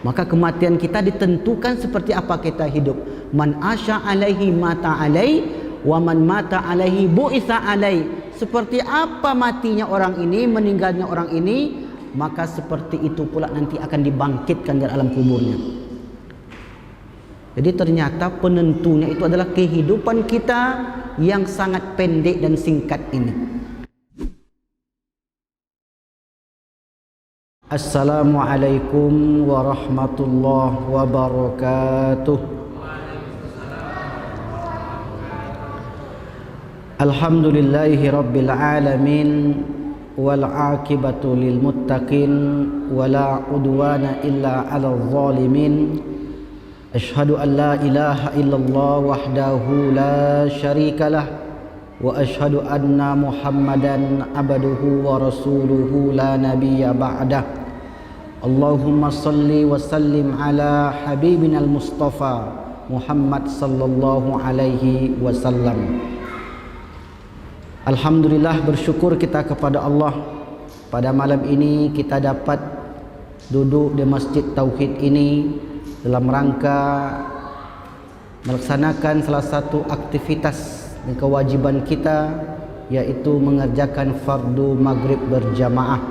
Maka kematian kita ditentukan seperti apa kita hidup. Man asya alaihi mata alai, wa man mata alaihi bu'itsa alai. Seperti apa matinya orang ini, meninggalnya orang ini, maka seperti itu pula nanti akan dibangkitkan dari alam kuburnya. Jadi ternyata penentunya itu adalah kehidupan kita yang sangat pendek dan singkat ini. Assalamualaikum warahmatullahi wabarakatuh. Alhamdulillahi rabbil alamin, wal aqibatu lil muttaqin, wala udwana illa 'alal zalimin. Asyhadu an la ilaha illallah wahdahu la syarikalah, wa asyhadu anna Muhammadan abduhu wa rasuluhu la nabiyya ba'dah. Allahumma salli wa sallim ala habibina al-Mustafa Muhammad sallallahu alaihi wasallam. Alhamdulillah, bersyukur kita kepada Allah. Pada malam ini kita dapat duduk di Masjid Tauhid ini dalam rangka melaksanakan salah satu aktivitas dan kewajiban kita, yaitu mengerjakan fardu maghrib berjamaah.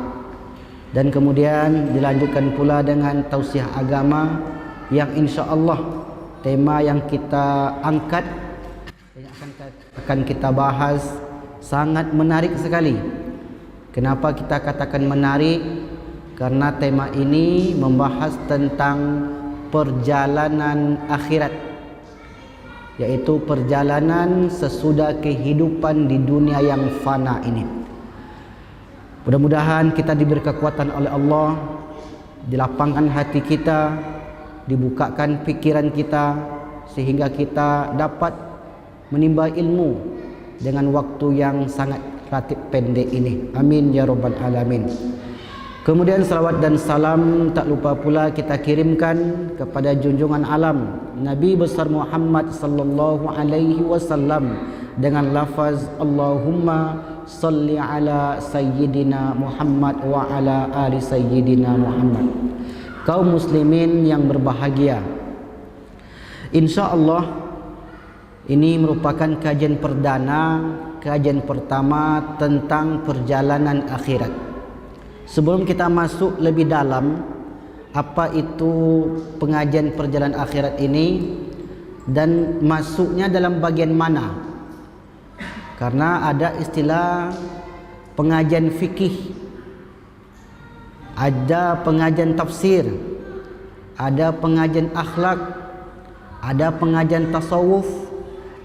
Dan kemudian dilanjutkan pula dengan tausiah agama yang insya Allah tema yang kita angkat yang akan kita bahas sangat menarik sekali. Kenapa kita katakan menarik? Karena tema ini membahas tentang perjalanan akhirat, yaitu perjalanan sesudah kehidupan di dunia yang fana ini. Mudah-mudahan kita diberi kekuatan oleh Allah, dilapangkan hati kita, dibukakan pikiran kita, sehingga kita dapat menimba ilmu dengan waktu yang sangat relatif pendek ini. Amin ya rabbal alamin. Kemudian salawat dan salam tak lupa pula kita kirimkan kepada junjungan alam Nabi besar Muhammad sallallahu alaihi wasallam dengan lafaz Allahumma salli ala sayyidina Muhammad wa ala ali sayyidina Muhammad. Kaum muslimin yang berbahagia, insyaallah ini merupakan kajian perdana, kajian pertama tentang perjalanan akhirat. Sebelum kita masuk lebih dalam apa itu pengajian perjalanan akhirat ini dan masuknya dalam bagian mana, karena ada istilah pengajian fikih, ada pengajian tafsir, ada pengajian akhlak, ada pengajian tasawuf,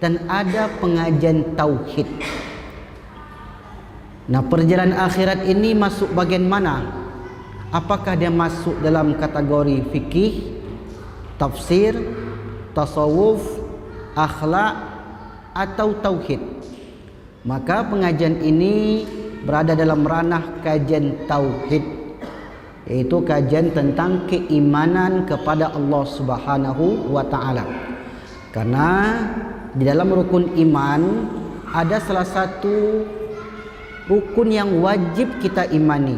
dan ada pengajian tauhid. Nah, perjalanan akhirat ini masuk bagian mana? Apakah dia masuk dalam kategori fikih, tafsir, tasawuf, akhlak, atau tauhid? Maka pengajian ini berada dalam ranah kajian tauhid, yaitu kajian tentang keimanan kepada Allah Subhanahu wa taala. Karena di dalam rukun iman ada salah satu rukun yang wajib kita imani,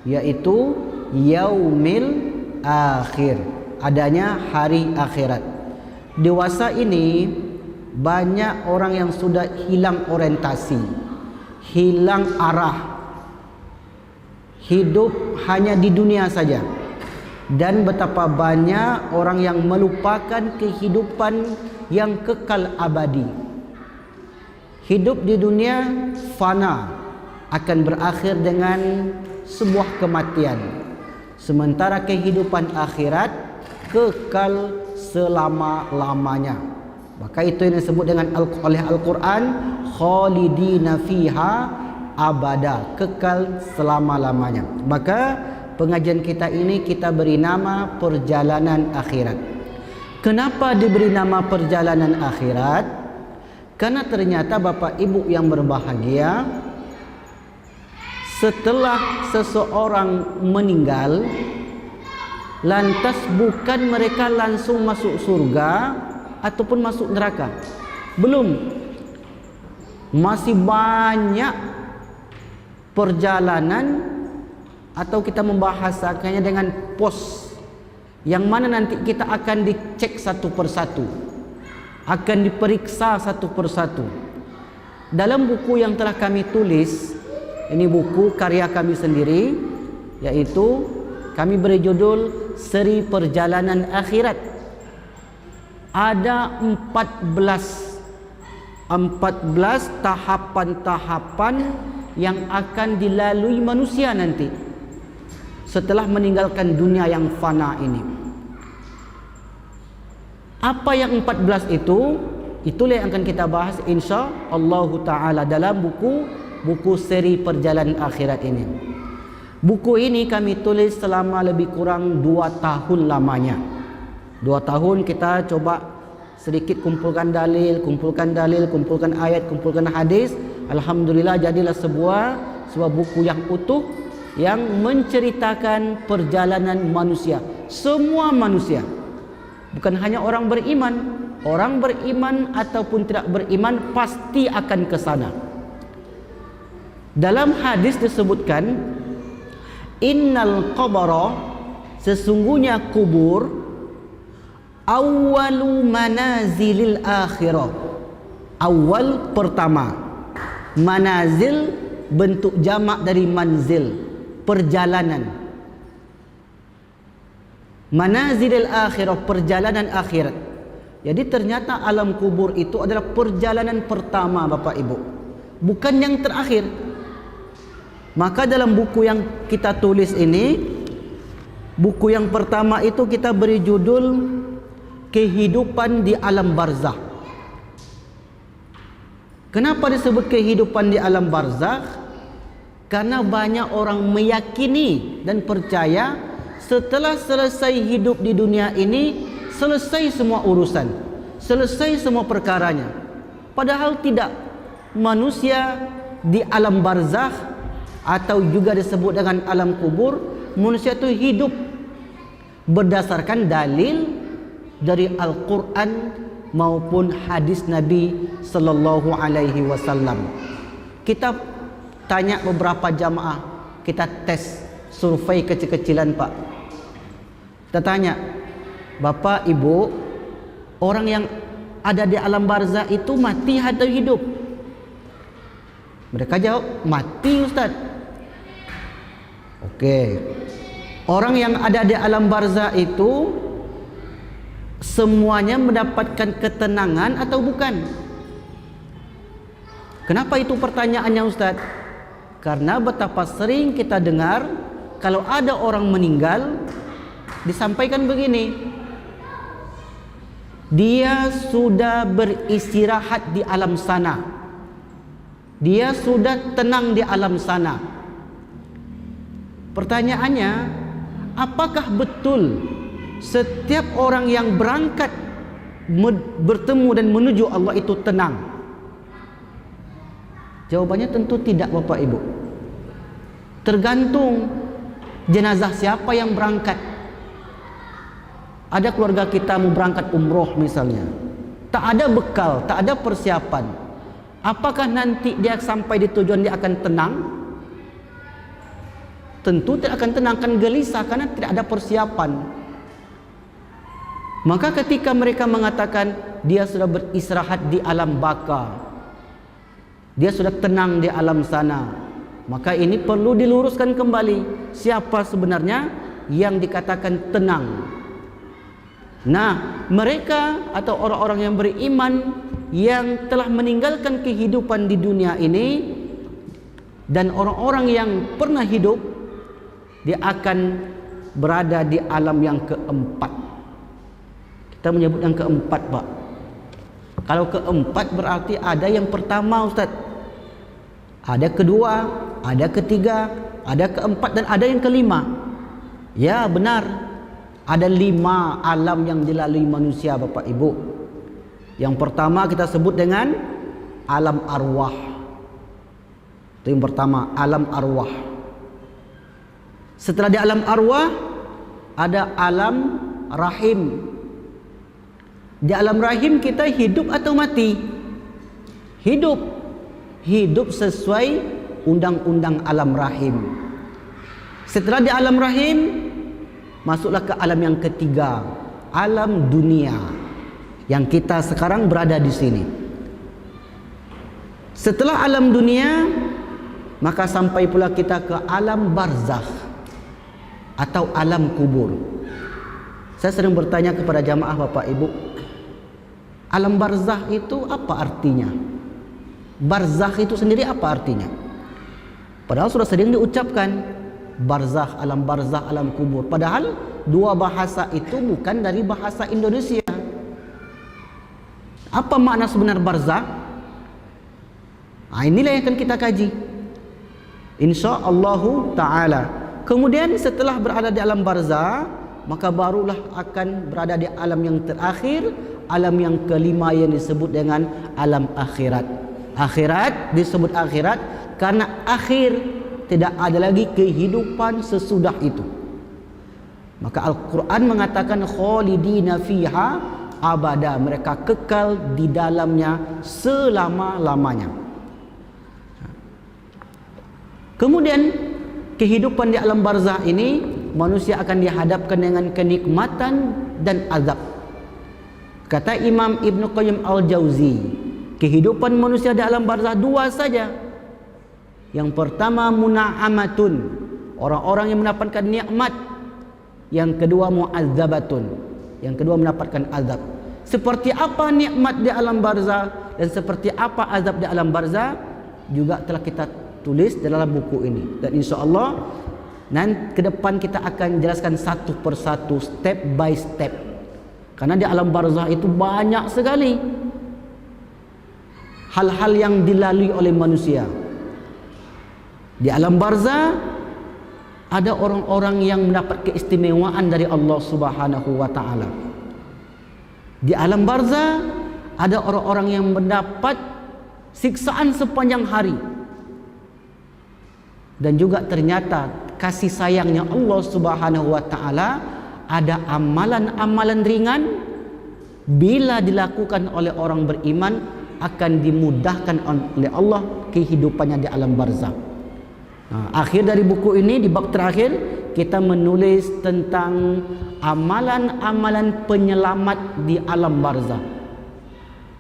yaitu yaumil akhir, adanya hari akhirat. Dewasa ini banyak orang yang sudah hilang orientasi, hilang arah, hidup hanya di dunia saja. Dan betapa banyak orang yang melupakan kehidupan yang kekal abadi. Hidup di dunia fana, akan berakhir dengan sebuah kematian. Sementara kehidupan akhirat kekal selama-lamanya. Maka itu yang disebut dengan oleh Al-Quran khalidina fiha abada, kekal selama-lamanya. Maka pengajian kita ini kita beri nama perjalanan akhirat. Kenapa diberi nama perjalanan akhirat? Karena ternyata Bapak Ibu yang berbahagia, setelah seseorang meninggal, lantas bukan mereka langsung masuk surga ataupun masuk neraka. Belum. Masih banyak perjalanan, atau kita membahasakannya dengan pos yang mana nanti kita akan dicek satu persatu, akan diperiksa satu persatu. Dalam buku yang telah kami tulis, ini buku karya kami sendiri, yaitu kami beri judul Seri Perjalanan Akhirat. Ada 14 tahapan-tahapan yang akan dilalui manusia nanti setelah meninggalkan dunia yang fana ini. Apa yang 14 itu? Itulah yang akan kita bahas insya-Allah taala dalam buku Seri Perjalanan Akhirat ini. Buku ini kami tulis selama lebih kurang 2 tahun lamanya. 2 tahun kita coba sedikit kumpulkan dalil, kumpulkan ayat, kumpulkan hadis. Alhamdulillah jadilah sebuah buku yang utuh yang menceritakan perjalanan manusia, semua manusia. Bukan hanya orang beriman. Orang beriman ataupun tidak beriman pasti akan ke sana. Dalam hadis disebutkan, innal qabara, sesungguhnya kubur, awwalu manazilil akhirah. Awal pertama. Manazil bentuk jamak dari manzil, perjalanan. Manazilil akhirah, perjalanan akhirat. Jadi ternyata alam kubur itu adalah perjalanan pertama Bapak Ibu, bukan yang terakhir. Maka dalam buku yang kita tulis ini, buku yang pertama itu kita beri judul Kehidupan di Alam Barzakh. Kenapa disebut kehidupan di alam barzakh? Karena banyak orang meyakini dan percaya setelah selesai hidup di dunia ini, selesai semua urusan, selesai semua perkaranya. Padahal tidak. Manusia di alam barzakh atau juga disebut dengan alam kubur, manusia itu hidup berdasarkan dalil dari Al-Quran maupun hadis Nabi sallallahu alaihi wasallam. Kita tanya beberapa jamaah, kita tes survei kecil-kecilan Pak. Kita tanya, Bapak, Ibu, orang yang ada di alam barzakh itu mati atau hidup? Mereka jawab, mati Ustaz. Oke. Orang yang ada di alam barzakh itu semuanya mendapatkan ketenangan atau bukan? Kenapa itu pertanyaannya Ustaz? Karena betapa sering kita dengar kalau ada orang meninggal disampaikan begini, dia sudah beristirahat di alam sana, dia sudah tenang di alam sana. Pertanyaannya, apakah betul setiap orang yang berangkat bertemu dan menuju Allah itu tenang? Jawabannya tentu tidak Bapak Ibu. Tergantung jenazah siapa yang berangkat. Ada keluarga kita mau berangkat umroh misalnya, tak ada bekal, tak ada persiapan. Apakah nanti dia sampai di tujuan dia akan tenang? Tentu tidak akan tenang, akan gelisah karena tidak ada persiapan. Maka ketika mereka mengatakan dia sudah beristirahat di alam baka, dia sudah tenang di alam sana, maka ini perlu diluruskan kembali. Siapa sebenarnya yang dikatakan tenang? Nah, mereka atau orang-orang yang beriman yang telah meninggalkan kehidupan di dunia ini dan orang-orang yang pernah hidup, dia akan berada di alam yang keempat. Kita menyebut yang keempat, Pak. Kalau keempat berarti ada yang pertama, Ustaz, ada kedua, ada ketiga, ada keempat, dan ada yang kelima. Ya, benar. Ada 5 alam yang dilalui manusia, Bapak Ibu. Yang pertama kita sebut dengan alam arwah. Itu yang pertama, alam arwah. Setelah di alam arwah ada alam rahim. Di alam rahim kita hidup atau mati? Hidup. Hidup sesuai undang-undang alam rahim. Setelah di alam rahim masuklah ke alam yang ketiga, alam dunia, yang kita sekarang berada di sini. Setelah alam dunia, maka sampai pula kita ke alam barzakh atau alam kubur. Saya sering bertanya kepada jamaah Bapak Ibu, alam barzakh itu apa artinya? Barzakh itu sendiri apa artinya? Padahal sudah sering diucapkan barzakh, alam kubur. Padahal dua bahasa itu bukan dari bahasa Indonesia. Apa makna sebenar barzakh? Inilah yang akan kita kaji, InsyaAllah ta'ala. Kemudian setelah berada di alam barzakh, maka barulah akan berada di alam yang terakhir, alam yang kelima yang disebut dengan alam akhirat. Akhirat disebut akhirat karena akhir, tidak ada lagi kehidupan sesudah itu. Maka Al-Quran mengatakan khalidina fiha abada, mereka kekal di dalamnya selama-lamanya. Kemudian kehidupan di alam barzakh ini, manusia akan dihadapkan dengan kenikmatan dan azab. Kata Imam Ibn Qayyim Al-Jauzi, kehidupan manusia di alam barzakh dua saja. Yang pertama muna'amatun, orang-orang yang mendapatkan nikmat. Yang kedua mu'azzabatun, yang kedua mendapatkan azab. Seperti apa nikmat di alam barzakh dan seperti apa azab di alam barzakh juga telah kita tulis dalam buku ini, dan insyaAllah nanti ke depan kita akan jelaskan satu persatu, step by step, karena di alam barzakh itu banyak sekali hal-hal yang dilalui oleh manusia. Di alam barzakh ada orang-orang yang mendapat keistimewaan dari Allah Subhanahu wa ta'ala. Di alam barzakh ada orang-orang yang mendapat siksaan sepanjang hari. Dan juga ternyata kasih sayangnya Allah Subhanahu wa ta'ala, ada amalan-amalan ringan bila dilakukan oleh orang beriman akan dimudahkan oleh Allah kehidupannya di alam barzakh. Akhir dari buku ini, di bab terakhir, kita menulis tentang amalan-amalan penyelamat di alam barzakh.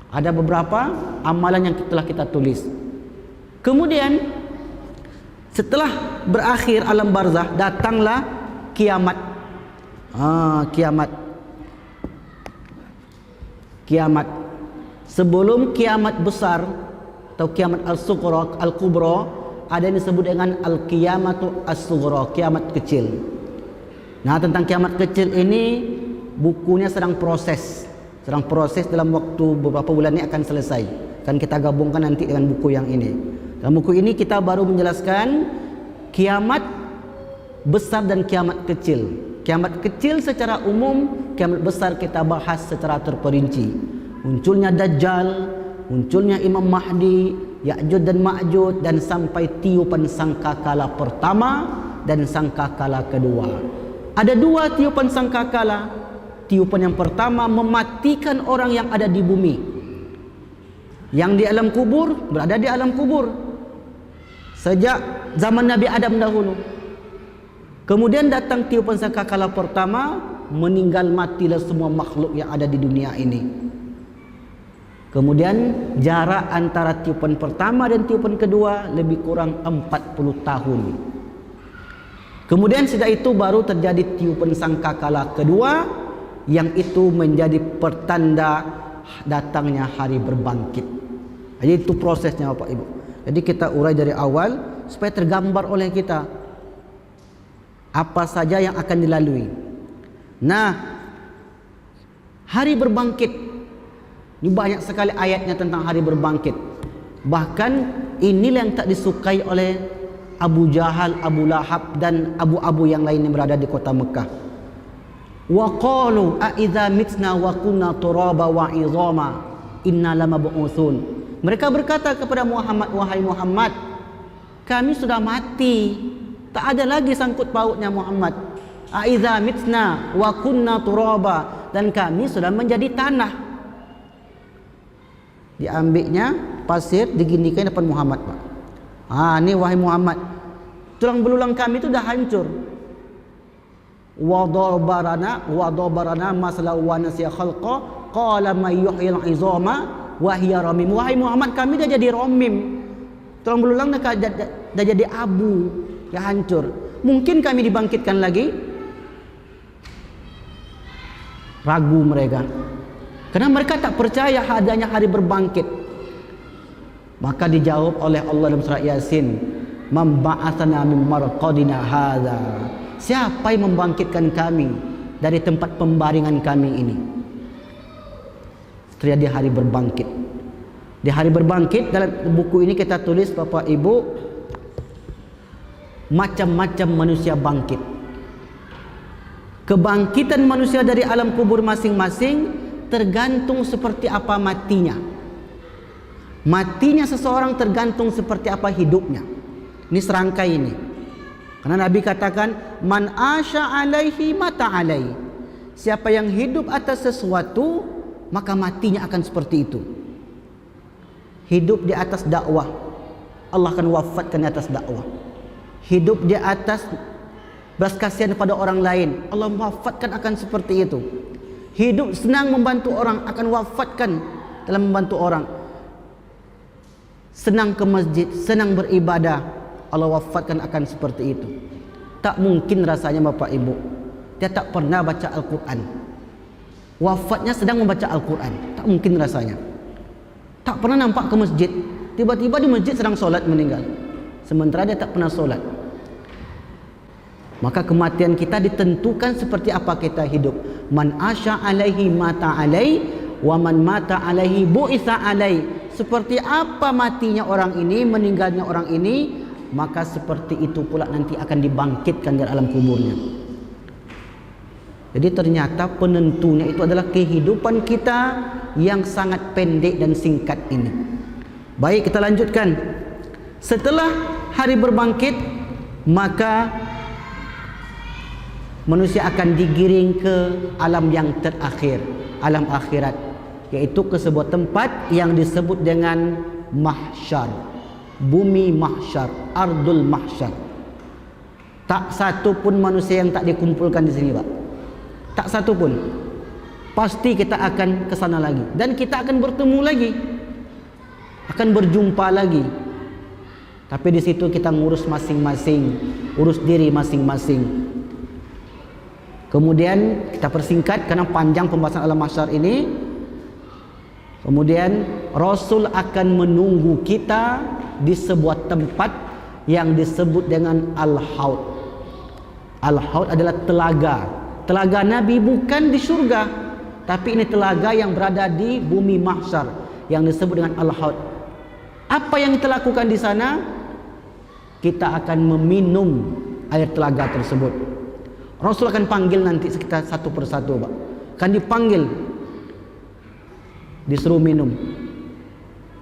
Ada beberapa amalan yang telah kita tulis. Kemudian setelah berakhir alam barzakh, datanglah kiamat. Kiamat. Sebelum kiamat besar atau kiamat al-sughra, al-kubra, ada yang disebut dengan al-qiyamatu as-sughra, kiamat kecil. Nah, tentang kiamat kecil ini bukunya sedang proses dalam waktu beberapa bulan ini akan selesai. Kan kita gabungkan nanti dengan buku yang ini. Dalam buku ini kita baru menjelaskan kiamat besar dan kiamat kecil. Kiamat kecil secara umum, kiamat besar kita bahas secara terperinci. Munculnya Dajjal, munculnya Imam Mahdi, Ya'juj dan Ma'juj, dan sampai tiupan sangkakala pertama dan sangkakala kedua. Ada dua tiupan sangkakala. Tiupan yang pertama mematikan orang yang ada di bumi. Yang di alam kubur berada di alam kubur sejak zaman Nabi Adam dahulu. Kemudian datang tiupan sangkakala pertama, meninggal matilah semua makhluk yang ada di dunia ini. Kemudian jarak antara tiupan pertama dan tiupan kedua lebih kurang 40 tahun. Kemudian sejak itu baru terjadi tiupan sangkakala kedua, yang itu menjadi pertanda datangnya hari berbangkit. Jadi itu prosesnya Bapak Ibu. Jadi kita urai dari awal supaya tergambar oleh kita apa saja yang akan dilalui. Nah, hari berbangkit ini banyak sekali ayatnya tentang hari berbangkit. Bahkan inilah yang tak disukai oleh Abu Jahal, Abu Lahab dan abu-abu yang lain yang berada di kota Mekah. Wa qalu a idza mitna wa kunna turaba wa izama inna lamab'utsun. Mereka berkata kepada Muhammad, wahai Muhammad, kami sudah mati, tak ada lagi sangkut pautnya Muhammad. A idza mitna wa kunna turaba, dan kami sudah menjadi tanah. Diambilnya pasir, diginikan depan Muhammad, Pak. Ini wahai Muhammad, tulang belulang kami itu dah hancur. wa dabarana masalah wa nasiya khalqa qala may yuhyil izama wa hiya ramim. Wahai Muhammad, kami dah jadi ramim, tulang belulang dah jadi abu, dah hancur. Mungkin kami dibangkitkan lagi? Ragu mereka, karena mereka tak percaya adanya hari berbangkit. Maka dijawab oleh Allah dalam surat Yasin, man ba'atsana min marqadina hadza. Siapa yang membangkitkan kami dari tempat pembaringan kami ini? Terjadi hari berbangkit. Di hari berbangkit, dalam buku ini kita tulis Bapak Ibu, macam-macam manusia bangkit. Kebangkitan manusia dari alam kubur masing-masing tergantung seperti apa matinya. Matinya seseorang tergantung seperti apa hidupnya. Ini serangkai ini. Karena Nabi katakan, man asya alaihi mata alaihi. Siapa yang hidup atas sesuatu, maka matinya akan seperti itu. Hidup di atas dakwah, Allah akan wafatkan di atas dakwah. Hidup di atas belas kasihan kepada orang lain, Allah wafatkan akan seperti itu. Hidup senang membantu orang, akan wafatkan dalam membantu orang. Senang ke masjid, senang beribadah, Allah wafatkan akan seperti itu. Tak mungkin rasanya Bapak Ibu, dia tak pernah baca Al-Quran, wafatnya sedang membaca Al-Quran. Tak mungkin rasanya. Tak pernah nampak ke masjid, tiba-tiba di masjid sedang solat meninggal, sementara dia tak pernah solat. Maka kematian kita ditentukan seperti apa kita hidup. Man asya alaihi mata alaihi, wa man mata alaihi bu'itsa alaihi. Seperti apa matinya orang ini, meninggalnya orang ini, maka seperti itu pula nanti akan dibangkitkan dari alam kuburnya. Jadi ternyata penentunya itu adalah kehidupan kita yang sangat pendek dan singkat ini. Baik, kita lanjutkan. Setelah hari berbangkit, maka manusia akan digiring ke alam yang terakhir, alam akhirat, yaitu ke sebuah tempat yang disebut dengan mahsyar, bumi mahsyar, ardul mahsyar. Tak satu pun manusia yang tak dikumpulkan di sini, Pak. Tak satu pun. Pasti kita akan ke sana lagi, dan kita akan bertemu lagi, akan berjumpa lagi. Tapi di situ kita ngurus masing-masing, urus diri masing-masing. Kemudian kita persingkat karena panjang pembahasan alam mahsyar ini. Kemudian Rasul akan menunggu kita di sebuah tempat yang disebut dengan Al-Haud. Al-Haud adalah telaga. Telaga Nabi bukan di surga, tapi ini telaga yang berada di bumi mahsyar yang disebut dengan Al-Haud. Apa yang kita lakukan di sana? Kita akan meminum air telaga tersebut. Rasul akan panggil nanti sekitar satu persatu, Pak. Akan dipanggil, disuruh minum.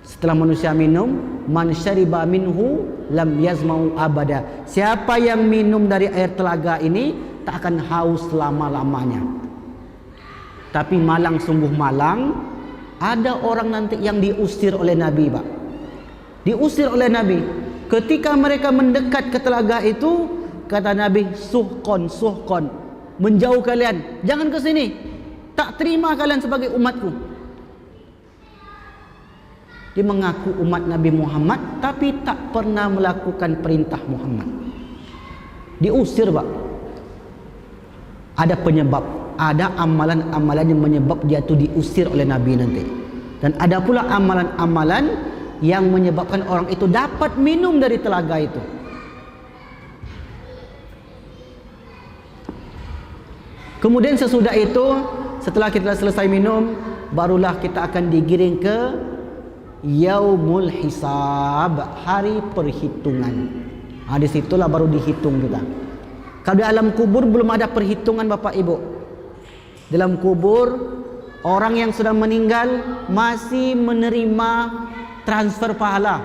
Setelah manusia minum, man syariba minhu lam yazmau abada. Siapa yang minum dari air telaga ini tak akan haus selama-lamanya. Tapi malang sungguh malang, ada orang nanti yang diusir oleh Nabi, Pak. Diusir oleh Nabi. Ketika mereka mendekat ke telaga itu, kata Nabi, suhkon, suhkon, menjauh kalian, jangan ke sini. Tak terima kalian sebagai umatku. Dia mengaku umat Nabi Muhammad, tapi tak pernah melakukan perintah Muhammad. Diusir, Pak. Ada penyebab, ada amalan-amalan yang menyebab dia itu diusir oleh Nabi nanti. Dan ada pula amalan-amalan yang menyebabkan orang itu dapat minum dari telaga itu. Kemudian sesudah itu, setelah kita selesai minum, barulah kita akan digiring ke Yaumul Hisab, hari perhitungan. Di situlah baru dihitung kita. Kalau di alam kubur belum ada perhitungan, Bapak Ibu. Dalam kubur, orang yang sudah meninggal masih menerima transfer pahala.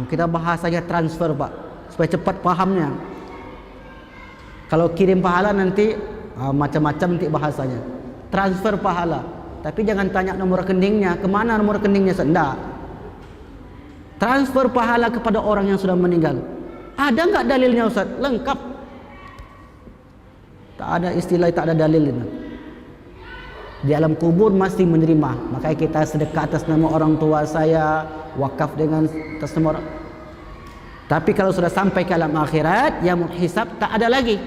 Kita bahas saja transfer, Pak, supaya cepat pahamnya. Kalau kirim pahala nanti macam-macam nanti bahasanya. Transfer pahala. Tapi jangan tanya nomor rekeningnya, kemana nomor rekeningnya, tidak. Transfer pahala kepada orang yang sudah meninggal. Ada enggak dalilnya, Ustaz? Lengkap. Tak ada istilah, tak ada dalil itu. Di alam kubur masih menerima. Makanya kita sedekah atas nama orang tua saya, wakaf dengan atas nama orang. Tapi kalau sudah sampai ke alam akhirat, yang hisab tak ada lagi.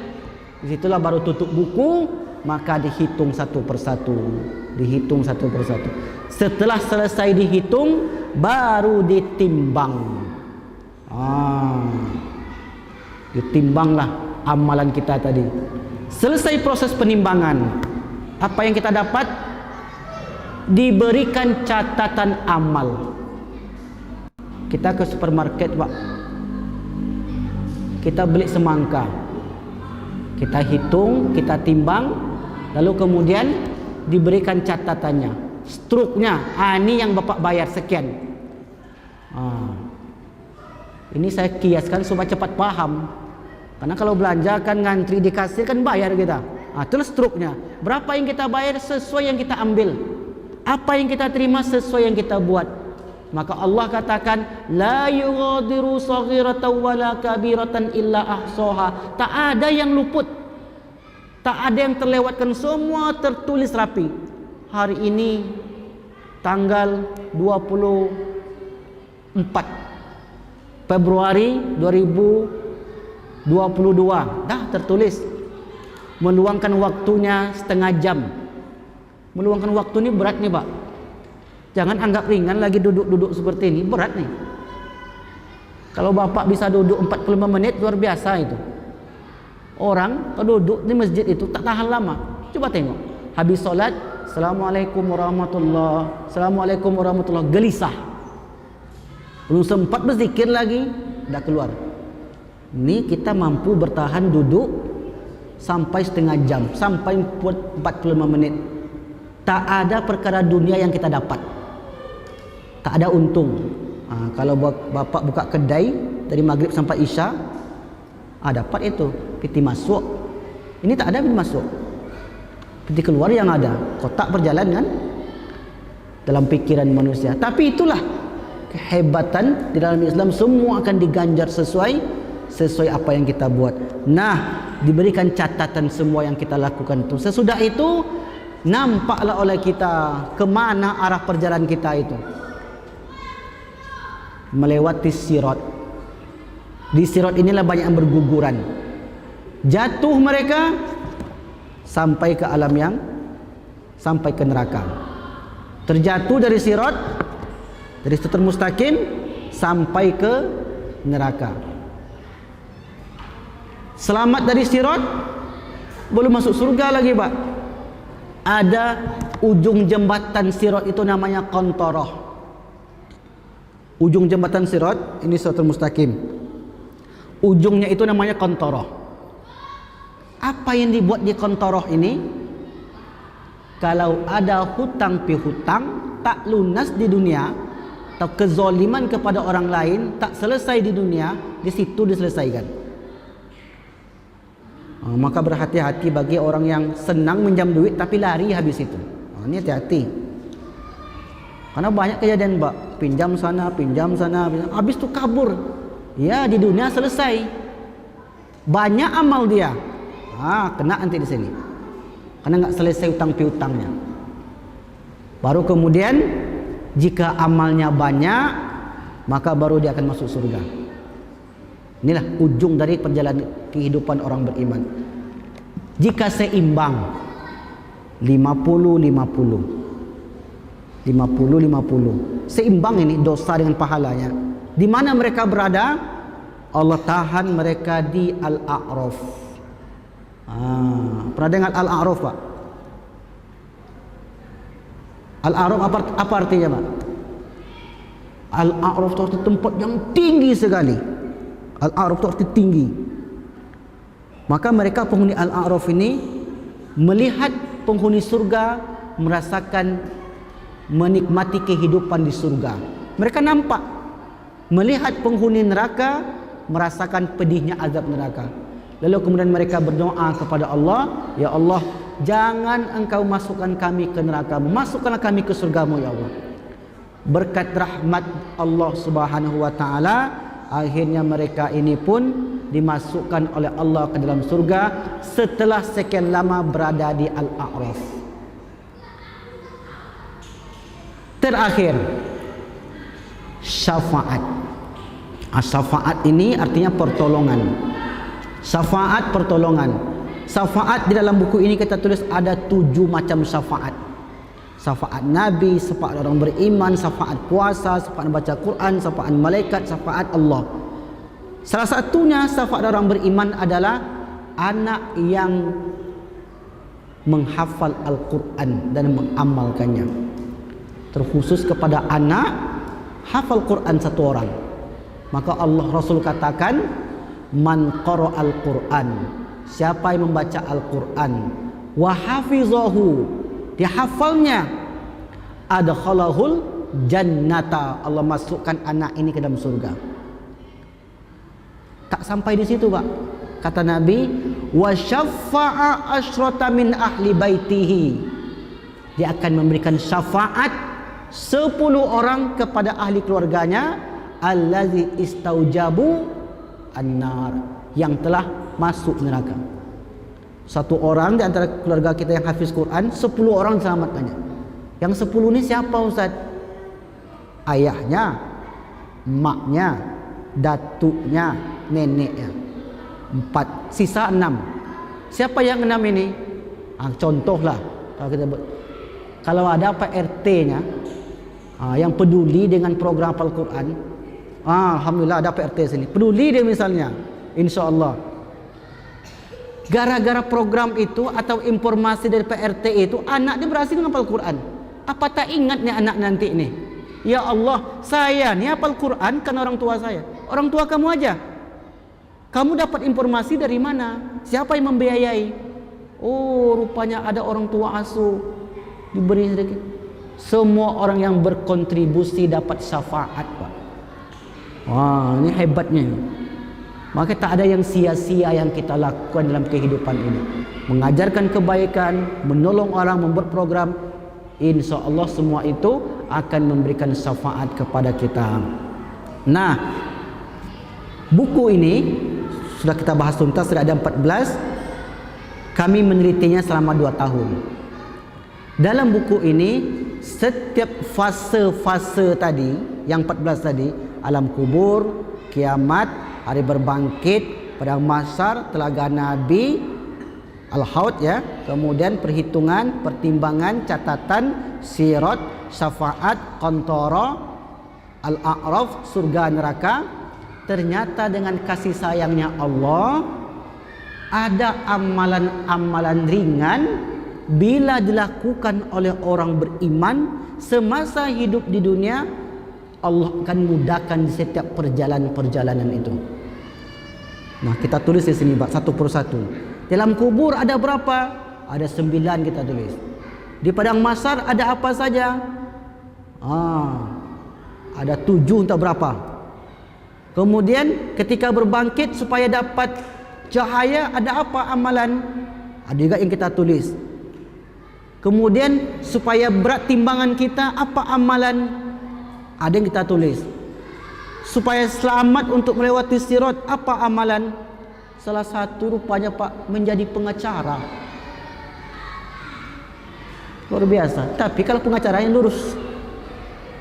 Disitulah baru tutup buku, maka dihitung satu persatu. Dihitung satu persatu. Setelah selesai dihitung, baru ditimbang. Ditimbanglah amalan kita tadi. Selesai proses penimbangan, apa yang kita dapat? Diberikan catatan amal. Kita ke supermarket, Pak. Kita beli semangka. Kita hitung, kita timbang, lalu kemudian diberikan catatannya, struknya. Ini yang Bapak bayar sekian. Ini saya kiaskan supaya cepat paham. Karena kalau belanja kan ngantri di kasir kan bayar kita. Itulah struknya. Berapa yang kita bayar sesuai yang kita ambil. Apa yang kita terima sesuai yang kita buat. Maka Allah katakan, la yughadiru saghiratan wala kabiratan illa ahsaha. Tak ada yang luput. Tak ada yang terlewatkan, semua tertulis rapi. Hari ini tanggal 24 Februari 2022 dah tertulis. Meluangkan waktunya setengah jam. Meluangkan waktu ini berat nih, Pak. Jangan anggap ringan lagi duduk-duduk seperti ini, berat nih. Kalau Bapak bisa duduk 45 menit, luar biasa itu. Orang kalau duduk di masjid itu tak tahan lama. Coba tengok, habis solat, Assalamualaikum warahmatullahi, Assalamualaikum warahmatullahi, gelisah. Belum sempat berzikir lagi, dah keluar. Ini kita mampu bertahan duduk sampai setengah jam, sampai 45 menit. Tak ada perkara dunia yang kita dapat. Tak ada untung. Kalau Bapak buka kedai dari maghrib sampai isya, dapat itu, piti masuk. Ini tak ada piti masuk, piti keluar yang ada. Kotak berjalan kan dalam pikiran manusia. Tapi itulah kehebatan di dalam Islam, semua akan diganjar sesuai apa yang kita buat. Nah, diberikan catatan semua yang kita lakukan itu. Sesudah itu nampaklah oleh kita kemana arah perjalanan kita itu. Melewati sirat. Di sirat inilah banyak yang berguguran. Jatuh mereka sampai ke alam yang, sampai ke neraka. Terjatuh dari sirat, dari siratal mustaqim sampai ke neraka. Selamat dari sirat, belum masuk surga lagi, Pak. Ada ujung jembatan sirat itu namanya qantarah. Ujung jembatan sirat, ini siratal mustaqim. Ujungnya itu namanya qantarah. Apa yang dibuat di qantarah ini? Kalau ada hutang pihutang tak lunas di dunia, atau kezaliman kepada orang lain tak selesai di dunia, di situ diselesaikan. Maka berhati-hati bagi orang yang senang minjam duit tapi lari habis itu. Ini hati-hati. Karena banyak kejadian, Pak, pinjam sana, habis itu kabur. Ya, di dunia selesai. Banyak amal dia. Kena nanti di sini. Karena nggak selesai utang piutangnya. Baru kemudian jika amalnya banyak, maka baru dia akan masuk surga. Inilah ujung dari perjalanan kehidupan orang beriman. Jika seimbang 50-50, seimbang ini dosa dengan pahalanya. Di mana mereka berada? Allah tahan mereka di Al-A'raf. Pernah dengar Al-A'raf, Pak? Al-A'raf apa artinya, Pak? Al-A'raf itu tempat yang tinggi sekali. Al-A'raf itu arti tinggi. Maka mereka penghuni Al-A'raf ini melihat penghuni surga, merasakan, menikmati kehidupan di surga. Mereka nampak, melihat penghuni neraka, merasakan pedihnya azab neraka. Lalu kemudian mereka berdoa kepada Allah, ya Allah, jangan engkau masukkan kami ke neraka, masukkanlah kami ke surgamu ya Allah. Berkat rahmat Allah Subhanahu wa taala, akhirnya mereka ini pun dimasukkan oleh Allah ke dalam surga setelah sekian lama berada di Al-A'raf. Terakhir, syafaat. Syafaat ini artinya pertolongan. Syafaat, pertolongan. Syafaat di dalam buku ini kita tulis ada 7 macam syafaat. Syafaat Nabi, syafaat orang beriman, syafaat puasa, syafaat baca Quran, syafaat malaikat, syafaat Allah. Salah satunya syafaat orang beriman adalah anak yang menghafal Al-Quran dan mengamalkannya. Terkhusus kepada anak hafal Quran satu orang, maka Allah Rasul katakan, man qara al-Quran, siapa yang membaca Al-Quran, wa hafizahu, dihafalnya, adkhalahul jannata, Allah masukkan anak ini ke dalam surga. Tak sampai di situ, Pak. Kata Nabi, wa syaffa'a asyrata min ahli baitihi, dia akan memberikan syafaat 10 orang kepada ahli keluarganya, allazi istaujabu annar, yang telah masuk neraka. Satu orang di antara keluarga kita yang hafiz Quran, 10 orang selamatkannya. Yang 10 ini siapa, Ustaz? Ayahnya, maknya, datuknya, neneknya. 4, sisa 6. Siapa yang 6 ini? Contohlah, kalau ada Pak RT-nya yang peduli dengan program Al-Quran, alhamdulillah ada Pak RT sini, peduli dia misalnya, insya Allah gara-gara program itu atau informasi dari Pak RT itu, anak dia berhasil menghafal Quran. Apa tak ingatnya anak nanti ini, ya Allah, saya ni hafal Quran kan orang tua saya. Orang tua kamu aja, kamu dapat informasi dari mana? Siapa yang membiayai? Oh, rupanya ada orang tua asuh, diberi sedikit. Semua orang yang berkontribusi dapat syafaat, Pak. Wah, ini hebatnya. Maka tak ada yang sia-sia yang kita lakukan dalam kehidupan ini. Mengajarkan kebaikan, menolong orang, membuat program, insya Allah semua itu akan memberikan syafaat kepada kita. Nah, buku ini sudah kita bahas tuntas, sudah ada 14. Kami menelitinya selama 2 tahun. Dalam buku ini, setiap fase-fase tadi, yang 14 tadi, alam kubur, kiamat, hari berbangkit, padang mahsyar, telaga Nabi, al-haud ya, kemudian perhitungan, pertimbangan, catatan, sirat, syafaat, qantara, al-a'raf, surga neraka. Ternyata dengan kasih sayangnya Allah, ada amalan-amalan ringan bila dilakukan oleh orang beriman semasa hidup di dunia, Allah akan mudahkan di setiap perjalanan-perjalanan itu. Nah, kita tulis di sini, Pak, satu persatu. Dalam kubur ada berapa? Ada 9 kita tulis. Di padang mahsyar ada apa saja? Ada 7 entah berapa. Kemudian ketika berbangkit supaya dapat cahaya, ada apa amalan? Ada juga yang kita tulis. Kemudian supaya berat timbangan kita, apa amalan? Ada yang kita tulis. Supaya selamat untuk melewati sirat, apa amalan? Salah satu rupanya, Pak, menjadi pengacara. Luar biasa. Tapi kalau pengacara yang lurus,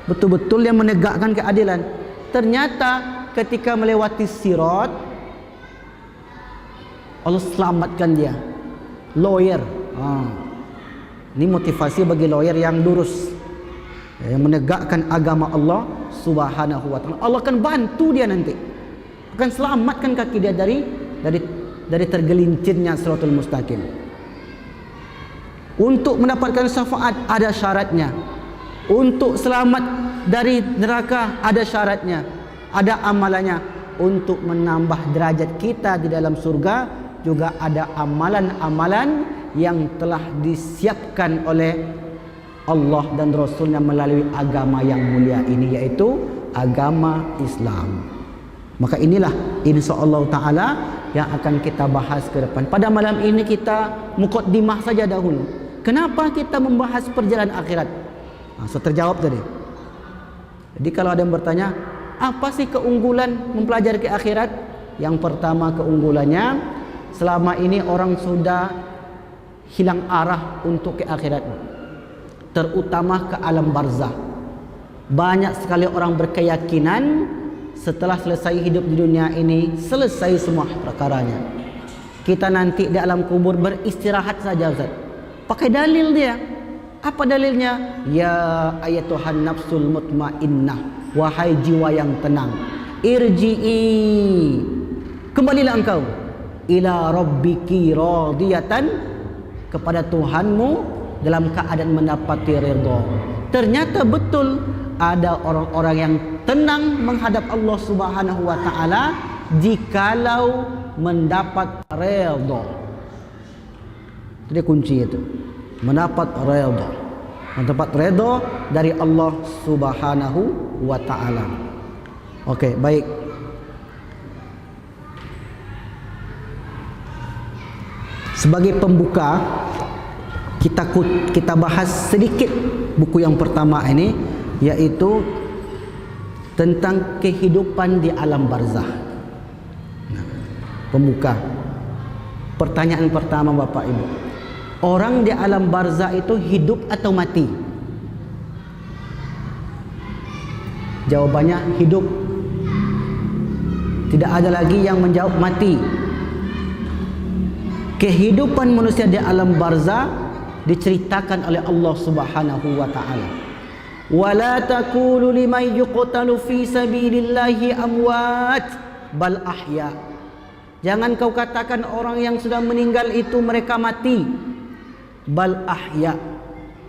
betul-betul yang menegakkan keadilan. Ternyata ketika melewati sirat, Allah selamatkan dia. Lawyer. Ini motivasi bagi lawyer yang lurus, yang menegakkan agama Allah Subhanahu wa ta'ala. Allah akan bantu dia nanti, akan selamatkan kaki dia dari tergelincirnya siratul mustaqim. Untuk mendapatkan syafaat ada syaratnya. Untuk selamat dari neraka ada syaratnya, ada amalannya. Untuk menambah derajat kita di dalam surga juga ada amalan-amalan yang telah disiapkan oleh Allah dan Rasulnya melalui agama yang mulia ini, yaitu agama Islam. Maka inilah insyaAllah ta'ala yang akan kita bahas ke depan. Pada malam ini kita muqaddimah saja dahulu. Kenapa kita membahas perjalanan akhirat? So terjawab tadi. Jadi kalau ada yang bertanya, Apa sih keunggulan mempelajari ke akhirat? Yang pertama keunggulannya, selama ini orang sudah hilang arah untuk ke akhirat, terutama ke alam barzah. Banyak sekali orang berkeyakinan setelah selesai hidup di dunia ini, selesai semua perkaranya. Kita nanti di alam kubur beristirahat saja, Ustaz. Pakai dalil dia. Apa dalilnya? Ya ayatuhan nafsul mutmainnah, wahai jiwa yang tenang, irji'i, kembalilah engkau, ila rabbiki radiyatan, kepada Tuhanmu dalam keadaan mendapati ridha. Ternyata betul ada orang-orang yang tenang menghadap Allah Subhanahu wa taala jikalau mendapat ridha. Itu kunci itu. Mendapat ridha. Mendapat ridha dari Allah Subhanahu wa taala. Okey, baik. Sebagai pembuka, kita bahas sedikit buku yang pertama ini, yaitu tentang kehidupan di alam barzah. Pembuka. Pertanyaan pertama Bapak Ibu, orang di alam barzah itu hidup atau mati? Jawabannya hidup. Tidak ada lagi yang menjawab mati. Kehidupan manusia di alam barzah diceritakan oleh Allah Subhanahu wa taala. Wala taqulu liman yuqtalu fi sabilillahi amwat bal ahya. Jangan kau katakan orang yang sudah meninggal itu mereka mati. Bal ahya.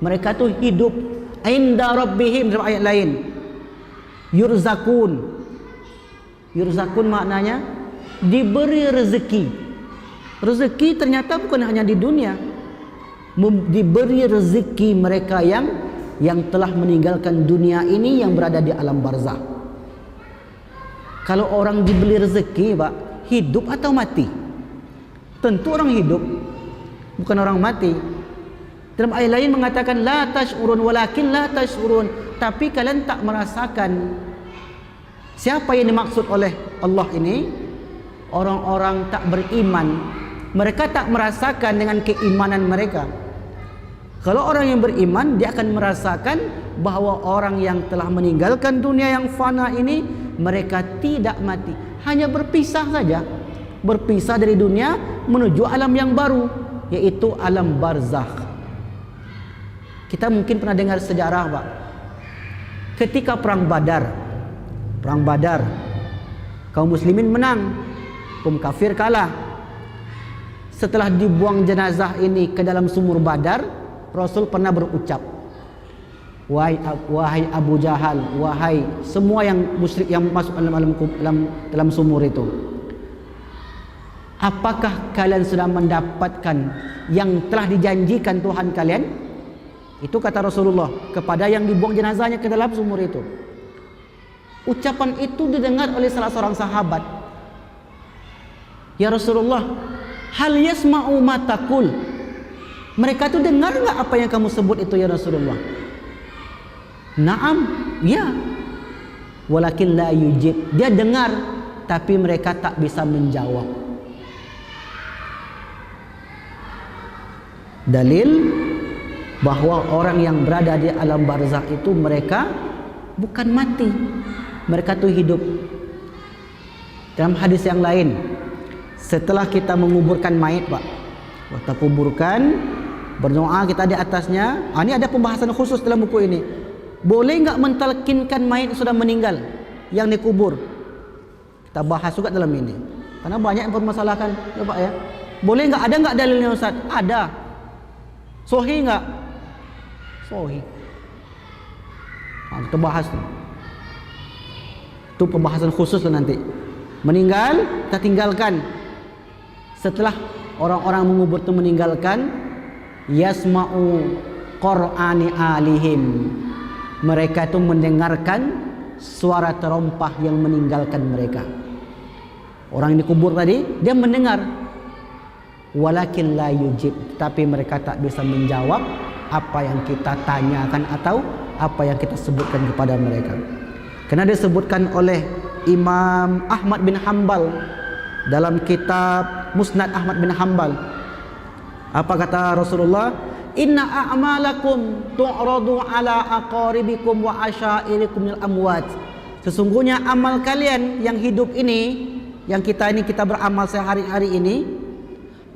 Mereka tu hidup inda rabbihim, dalam ayat lain. Yurzakun. Yurzakun maknanya diberi rezeki. Rezeki ternyata bukan hanya di dunia. Diberi rezeki mereka yang telah meninggalkan dunia ini, yang berada di alam barzah. Kalau orang diberi rezeki, Pak, hidup atau mati? Tentu orang hidup, bukan orang mati. Dalam ayat lain mengatakan la tash'urun walakin la tash'urun, tapi kalian tak merasakan. Siapa yang dimaksud oleh Allah ini? Orang-orang tak beriman. Mereka tak merasakan dengan keimanan mereka. Kalau orang yang beriman, dia akan merasakan bahwa orang yang telah meninggalkan dunia yang fana ini, mereka tidak mati, hanya berpisah saja. Berpisah dari dunia menuju alam yang baru, yaitu alam barzakh. Kita mungkin pernah dengar sejarah, Pak. Ketika perang Badar, kaum muslimin menang, kaum kafir kalah. Setelah dibuang jenazah ini ke dalam sumur Badar, Rasul pernah berucap, wahai Abu Jahal, wahai semua yang musyrik yang masuk dalam sumur itu, apakah kalian sudah mendapatkan yang telah dijanjikan Tuhan kalian? Itu kata Rasulullah kepada yang dibuang jenazahnya ke dalam sumur itu. Ucapan itu didengar oleh salah seorang sahabat. Ya Rasulullah, hal yasma'u ma taqul. Mereka tu dengar enggak apa yang kamu sebut itu ya Rasulullah? Naam, ya. Walakin la yujib. Dia dengar tapi mereka tak bisa menjawab. Dalil bahwa orang yang berada di alam barzakh itu mereka bukan mati, mereka tu hidup. Dalam hadis yang lain, setelah kita menguburkan mayit, Pak, kita kuburkan, berdoa kita di atasnya. Ini ada pembahasan khusus dalam buku ini. Boleh enggak mentalkinkan mayit sudah meninggal yang dikubur? Kita bahas juga dalam ini, karena banyak yang permasalahkan, ya Pak ya. Boleh enggak? Ada enggak dalilnya Ustaz? Ada. Sahih enggak? Sahih. Kita bahas itu pembahasan khusus lah nanti. Meninggal, kita tinggalkan. Setelah orang-orang mengubur itu meninggalkan, yasma'u qur'ani alihim. Mereka itu mendengarkan suara terompah yang meninggalkan mereka. Orang yang dikubur tadi, dia mendengar. Walakin la yujib, tapi mereka tak bisa menjawab apa yang kita tanyakan atau apa yang kita sebutkan kepada mereka. Karena disebutkan oleh Imam Ahmad bin Hanbal dalam kitab Musnad Ahmad bin Hanbal. Apa kata Rasulullah? Inna a'malakum tu'radu ala aqaribikum wa asyairikum minal amwat. Sesungguhnya amal kalian yang hidup ini, yang kita beramal sehari-hari ini,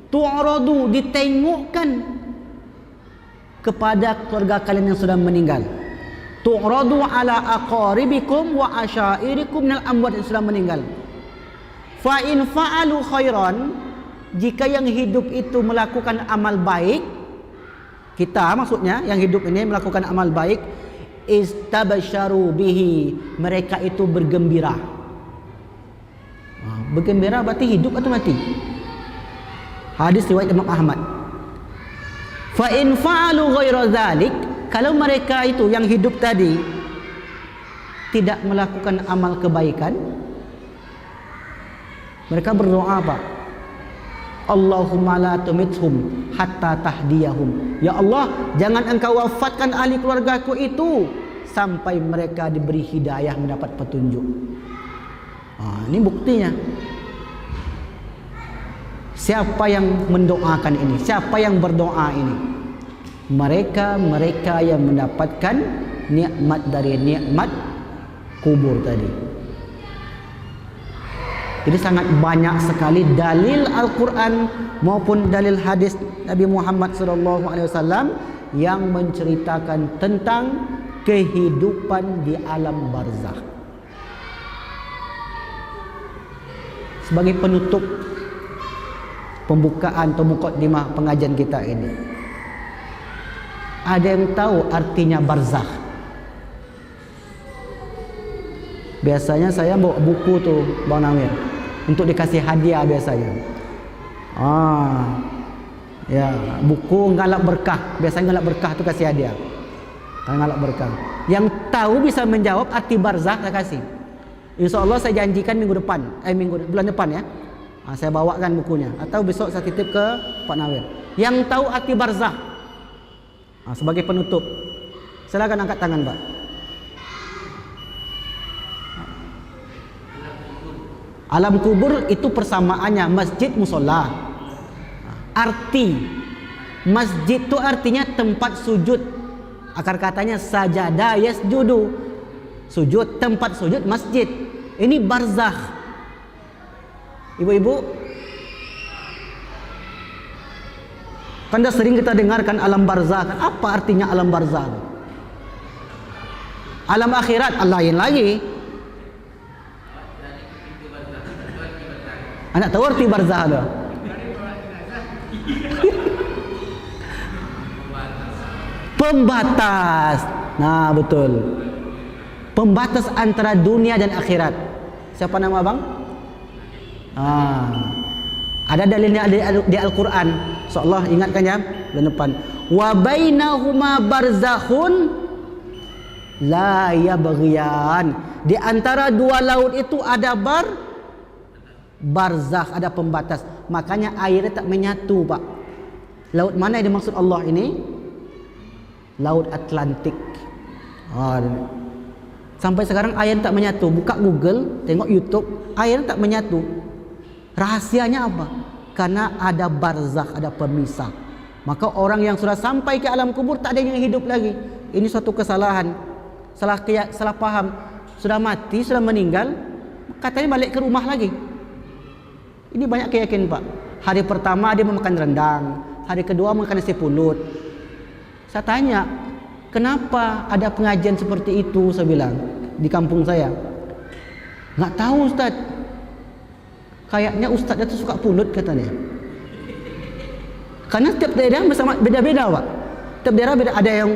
tu'radu, ditengokkan kepada keluarga kalian yang sudah meninggal. Tu'radu ala aqaribikum wa asyairikum minal amwat, yang sudah meninggal. Fa in fa'alu khairan, jika yang hidup itu melakukan amal baik, kita maksudnya yang hidup ini melakukan amal baik, istabsyaru bihi, mereka itu bergembira. Bergembira berarti hidup atau mati? Hadis riwayat Imam Ahmad. Fa in fa'alu ghaira dzalik, kalau mereka itu yang hidup tadi tidak melakukan amal kebaikan, mereka berdoa apa? Allahumma la tumithum hatta tahdiyahum. Ya Allah, jangan engkau wafatkan ahli keluargaku itu sampai mereka diberi hidayah, mendapat petunjuk. Ini buktinya. Siapa yang mendoakan ini? Siapa yang berdoa ini? Mereka yang mendapatkan nikmat dari nikmat kubur tadi. Jadi sangat banyak sekali dalil Al-Quran maupun dalil hadis Nabi Muhammad SAW yang menceritakan tentang kehidupan di alam barzakh. Sebagai penutup pembukaan atau mukadimah pengajian kita ini, ada yang tahu artinya barzakh? Biasanya saya bawa buku tuh Bang Namir untuk dikasih hadiah biasanya. Ya, buku ngalap berkah. Biasanya ngalap berkah tuh kasih hadiah. Kalau ngalap berkah. Yang tahu bisa menjawab arti barzakh saya kasih. Insya Allah saya janjikan minggu depan, bulan depan ya. Saya bawakan bukunya atau besok saya titip ke Pak Nawir. Yang tahu arti barzakh. Sebagai penutup. Silakan angkat tangan, Pak. Alam kubur itu persamaannya masjid musola. Arti masjid itu artinya tempat sujud. Akar katanya sajada yasjudu, sujud, tempat sujud masjid. Ini barzakh. Ibu-ibu, kan dah sering kita dengarkan alam barzakh. Apa artinya alam barzakh? Alam akhirat lain lagi. Anak tahu arti barzakh tu? Pembatas. Nah, betul. Pembatas antara dunia dan akhirat. Siapa nama abang? Ada dalilnya di Al-Quran. InsyaAllah ingatkan ya bulan depan. Wa bainahuma barzakhun la yabghiyan. Di antara dua laut itu ada barzakh, ada pembatas. Makanya airnya tak menyatu, Pak. Laut mana yang dimaksud Allah ini? Laut Atlantik. Sampai sekarang air tak menyatu. Buka Google, tengok YouTube, air tak menyatu. Rahasianya apa? Karena ada barzakh, ada pemisah. Maka orang yang sudah sampai ke alam kubur tak ada yang hidup lagi. Ini suatu kesalahan, salah paham. Sudah mati, sudah meninggal, katanya balik ke rumah lagi. Ini banyak keyakinan, Pak. Hari pertama dia memakan rendang, hari kedua makan nasi pulut. Saya tanya, kenapa ada pengajian seperti itu? Saya bilang di kampung saya. Nggak tahu, Ustaz. Kayaknya Ustaznya tuh suka pulut katanya. Karena setiap daerah beda-beda, Pak. Setiap daerah beda. Ada yang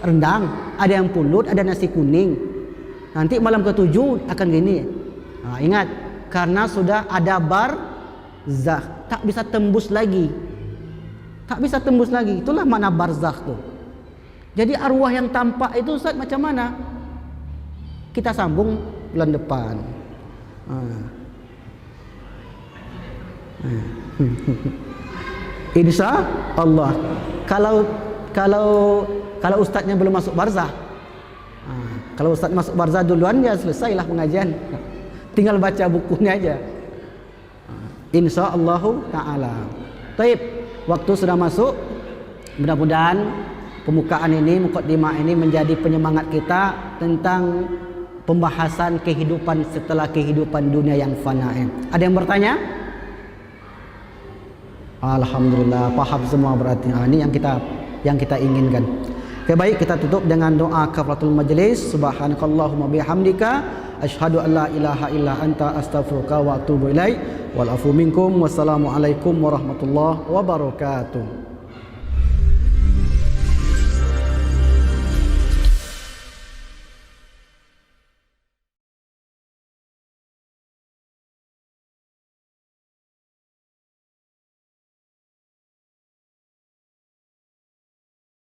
rendang, ada yang pulut, ada nasi kuning. Nanti malam ke-7 akan gini. Ingat, karena sudah ada barzakh, tak bisa tembus lagi. Tak bisa tembus lagi. Itulah makna barzakh tuh. Jadi arwah yang tampak itu, Ustaz, macam mana? Kita sambung bulan depan. Insya Allah. Kalau ustaznya belum masuk barzakh, Kalau Ustaz masuk barzah duluan ya selesailah pengajian. Tinggal baca bukunya aja. Insyaallah taala. Taib, waktu sudah masuk. Mudah-mudahan pembukaan ini, mukadimah ini menjadi penyemangat kita tentang pembahasan kehidupan setelah kehidupan dunia yang fana. Ada yang bertanya? Alhamdulillah, paham semua berarti. Ini yang kita inginkan. Oke, baik, kita tutup dengan doa kafaratul majlis. Subhanakallahumma bihamdika asyhadu an la ilaha illa anta astaghfiruka wa atubu ilaik. Wal afu minkum. Wassalamualaikum warahmatullahi wabarakatuh.